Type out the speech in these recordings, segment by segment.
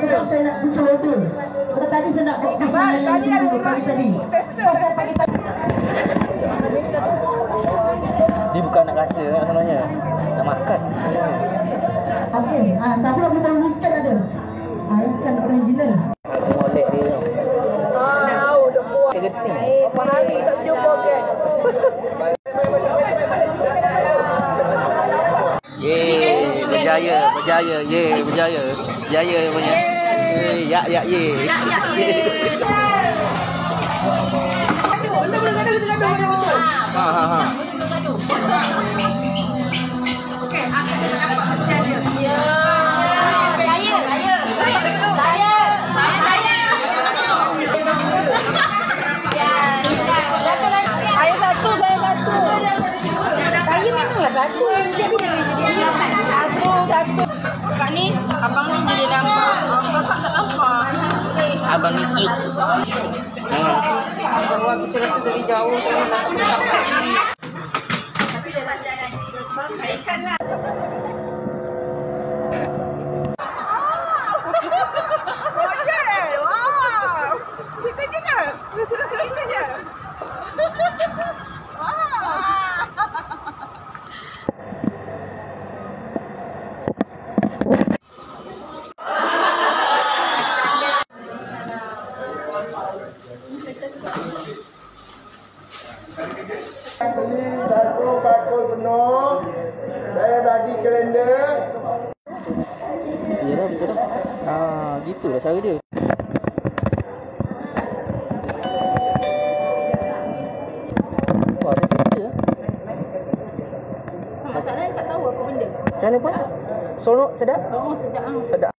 Sebab saya nak cuci order. Kalau tadi saya nak fokus dengan yang pagi tadi. Dia bukan nak rasa sebenarnya. Nak makan. Okey, siapa lagi baru ikan ada? Ikan original. Aku molek dia. Dah buat. Dia geti. Berapa hari tak jumpa kan? Ye, berjaya, berjaya, ye, berjaya. Berjaya punya. Ya, ya, ye. Ha, ha, ha. Okey, akan dapat mesti ada. Ya. Saya. Saya satu. Saya memanglah satu. Satu. Kak ni, abang ni jadi nampak. Kakak tak nampak. Abang ni cute. Abang kita rasa dari jauh. Tapi dalam jalan. Ikan lah. Wow. Cerita je ke? Cerita je. Beli satu bakul penuh. Saya bagi kerenda. Yalah, betul dah. Gitulah cara dia. Wah, dia cerita. Masalahnya tak tahu apa benda. Macam mana pun? Sonok, sedap? Oh, sedap. Sedap.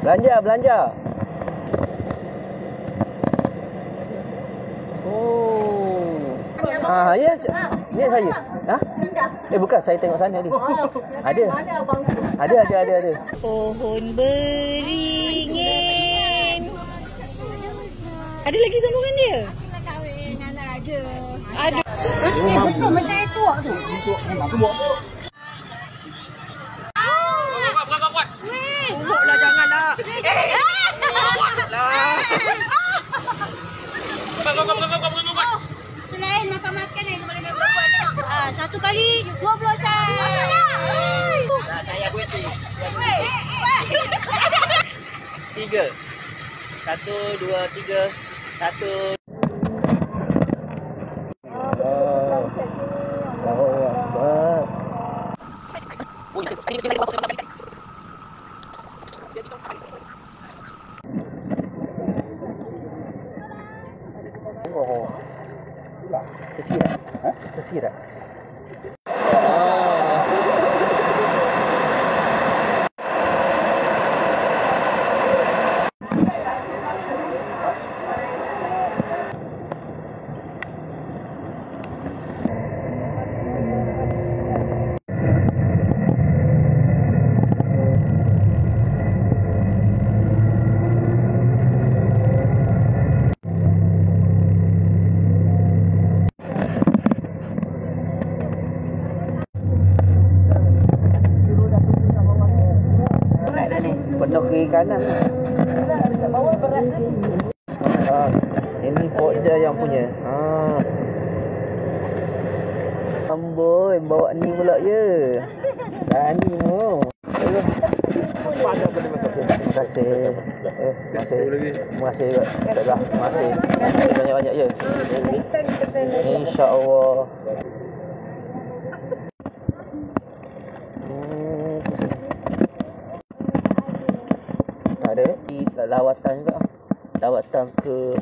Belanja. Oh. Ya. Ni saya. Ha? Bukan, saya tengok sana ni. Ada. Ada. Pohon beringin. Ada lagi sambungan dia? Nak kahwin anak raja. Aduh. Macam itu tu. Aku buat. Buatlah, janganlah. Selain makan-makan yang boleh buat tengok. Satu kali 20 sen. Saya buat ni. 3. 1, 2, 3. 1. Oh. Sesirat. Sesirat. Penuh kiri kanan. Bawa berat ni. Ini Pokja yang punya. Amboi, bawa ni pula ya. Dah ni mu. Terima kasih. Terima kasih juga. Terima kasih. Banyak-banyak ya. Insya-Allah. Ada lawatan juga. Lawatan ke